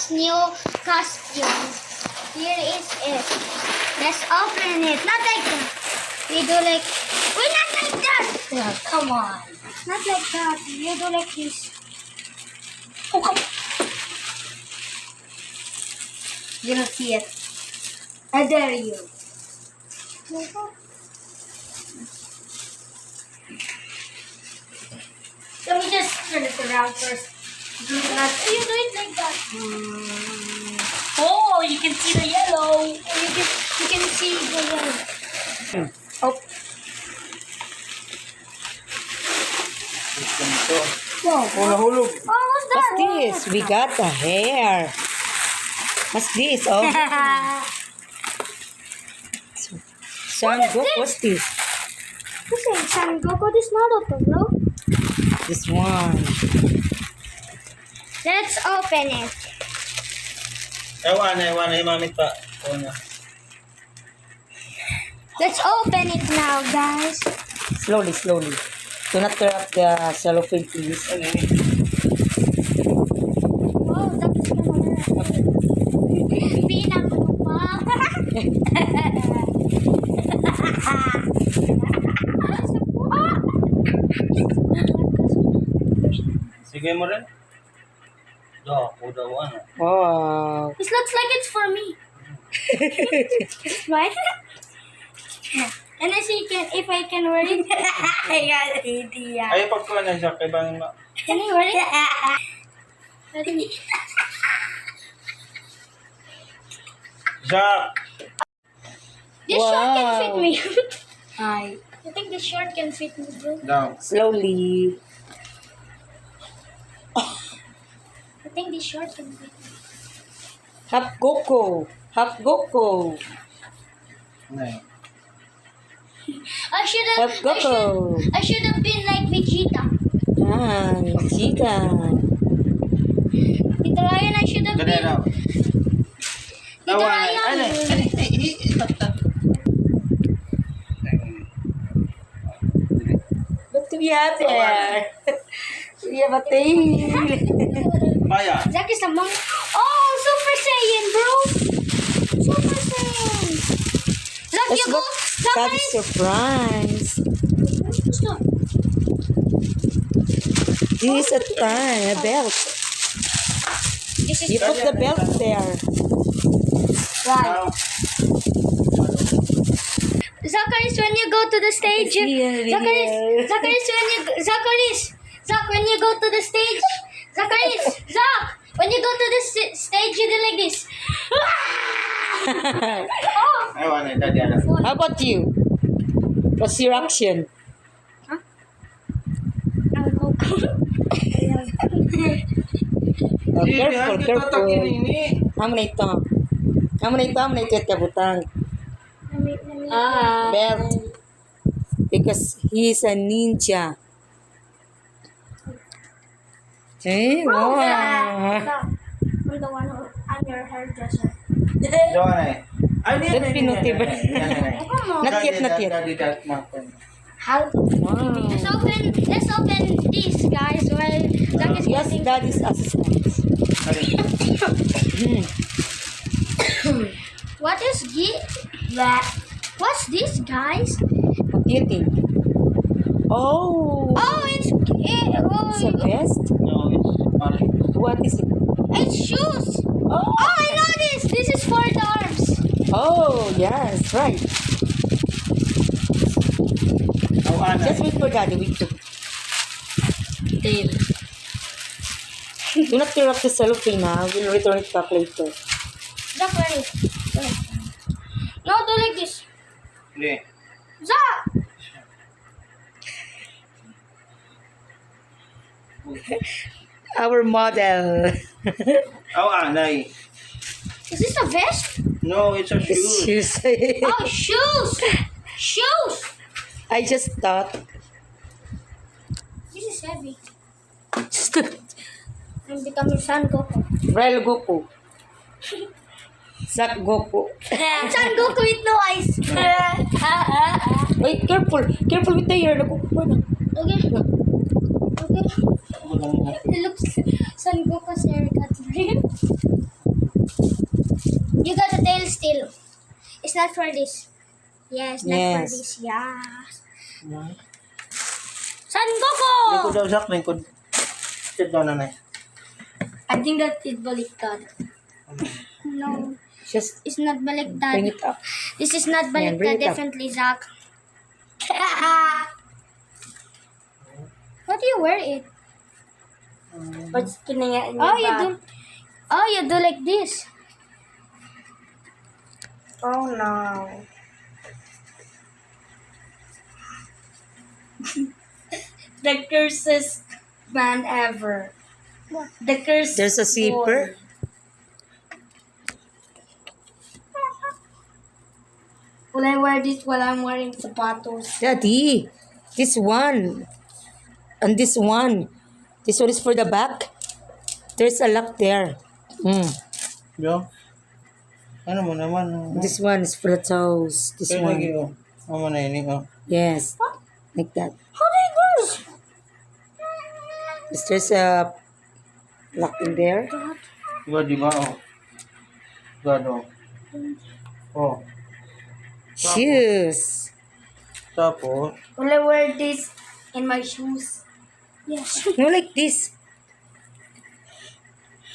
his new costume. Here is it. Let's open it. Not like that. We do like... Wait, not like that! Yeah, come on. Not like that. You do like this. Oh, come on. You don't see it. I dare you. Let me just turn it around first. You do it like that. Oh, you can see the yellow. You can see the yellow. Oh, Hulog. Oh, what's that? What's this? We got the hair. What's this? Oh, Son Goku, what's this? This ain't Son Goku. This Naruto, bro. This one. Let's open it. Ewan, mamit pa. Let's open it now, guys. Slowly, slowly. Do not tear up the cellophane, please. Oh, that is gonna hurt. Sige mo rin. Daw, ano. Wow. This looks like it's for me. Right? And I see if I can wear it. I got an idea. Ay, pagkuha na siya, kay bang ma... Can I wear it? Ready? Jack! This short can fit me. Hi. I think this short can fit me, bro. Down. Slowly. I think this short can fit me. Half Goku. Half Goku. Nay. I should have. Half Goku. I should have been like Vegeta. Ah, Vegeta. Tito Ryan, I should have Dali been. na. Tito Ryan. What do we have there? We have a tail. Maya. Zack is among. Oh, Super Saiyan, bro. Super Saiyan. Zack, Let's you go. go. Zack, Daddy surprise. Stop. This is a tie, a belt. This is You put the belt there. Down. Zacharis, when you go to the stage, Zach, when you go to the stage, Zach, when you go to the stage, you do like this. Oh, Ewan, dali na. How about you? What's your action? ang Goku. Oh, careful, careful. Ini. Amo na ito. Amo na ito at kabutang. Ah. Belt. Because he is a ninja. Hey, wow. I'm the one who, I'm your hairdresser. Doon ay. Ay, That pinuti ba? Not yet, not yet. How? Wow. Let's open this, guys. While Zach is Yes, getting. daddy's assistant. What is What's this, guys? What do you think? Oh, Oh, it's it's a vest? No, it's orange. What is it? it's shoes. Oh, Oh, I know this. This is for the arms. oh yes, right. Awan Just wait for daddy, wait for Tail. Do not tear up the cellophane now. We'll return it back later. Zach, wear it. No, do like this. Hindi. Zach. Our model. Awan ay. Is this a vest? No, it's a It's shoe. shoes. Oh, shoes. Shoes. I just thought. This is heavy. I'm becoming Son Goku. Real Goku. Zack Goku. Son Goku with no eyes. Wait, careful. Careful with the hair. Nakukuha na. Okay. Okay. It looks Son Goku's haircut. the tail still. It's not for this. Yes, not for Yes. this. Yes. Yan. San Lingkod Goku! daw, Zach. Lingkod. Sit down, nanay. I think that is baliktad. No, Just it's not bring baliktad. it up. This is not Yan, bring baliktad, it up. definitely, Zach. What do you wear it? But kininga niya Oh, you do. Oh, you do like this. Oh no. The cursest man ever. The cursed There's a zipper. boy. Will I wear this while I'm wearing sapatos? Daddy, this one. And this one. This one is for the back. There's a lock there. Yo. Ano mo naman? This one is for the toes. This Kaya lagi, one. oh. Ano na yun, oh. Yes. Like that. How do you do? Is there's a lock in there? Diba, diba, oh. God, oh. Oh. Shoes. Tapos, Will I wear this in my shoes? Yes. No, like this.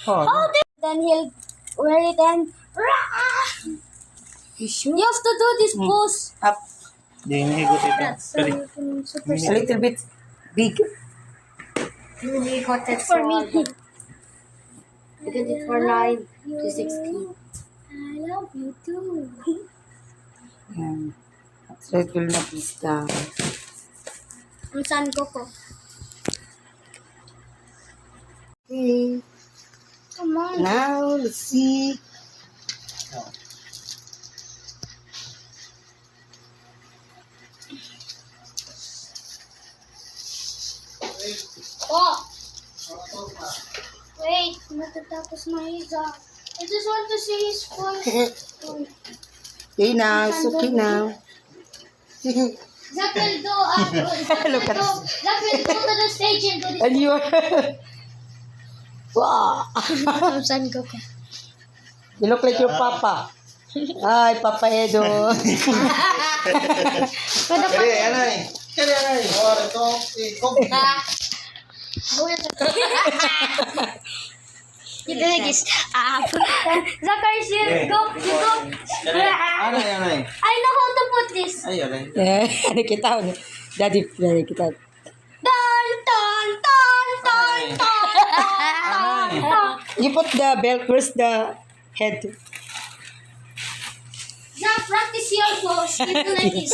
oh, Then he'll wear it and... You sure? You have to do this pose. Up. di hinihigot ito. That's Pwede. super A little bit big. Really got it for me. Because it's for 9 to 16. I love you too. Yan. So it will not be down. Ang San Goku. Okay. Come on. Now, let's see. Oh! Wait, matatapos na higa. I just want to see his face. Okay now, it's okay now. Zach will do, Look at Zach will go to the stage and do this. And you are... Wow! Ang San Goku. You look like your papa. Hi, Papa Edo. Kaya, anay. Kaya, anay. Oh, ito. You do like this. Zachary, you go. Anay, anay. I know how to put this. Ay, anay. Ano kita? Daddy, kita. Ton, ton, ton, ton, ton, ton, ton. You put the belt, where's the head? Zach, practice your pose. You do like this.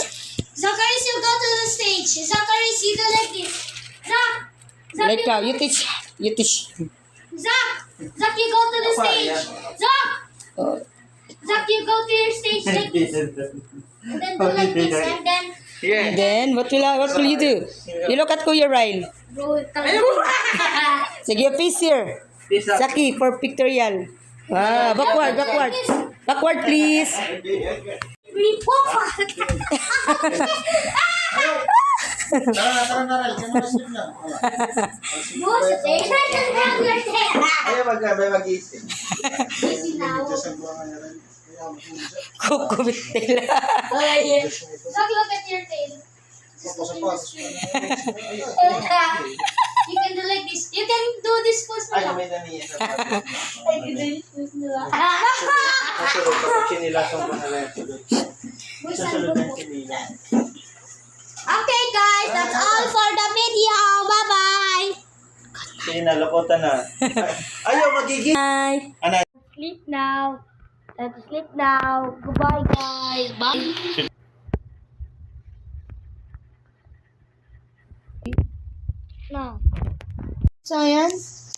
Zachary, you go to the stage. Zachary, you do like this. Zach, Like now, you teach. Zach, you go to the stage. Zach, Oh, Zach, you go to your stage like this. And then do like this. And then, and then, what will you do? You look at Kuya Ryle. bro, Sige, your face here. Saki, for pictorial. Ah, backward. Backward, please. Tara. Ay, mag-isip. Kukubit nila. Zach, look at your tail. You can do like this. You can do this pose Ay, nila. may naniya sa I can do this pose nila. Susunod pa chinilasong ko na lang. Susunod ng chinilas. Okay guys, that's all for the video. Bye-bye. Sige na, lakotan na. Ayaw, magiging. Hi. Anay. Sleep now. Time to sleep now. Goodbye guys. Bye. No. Science.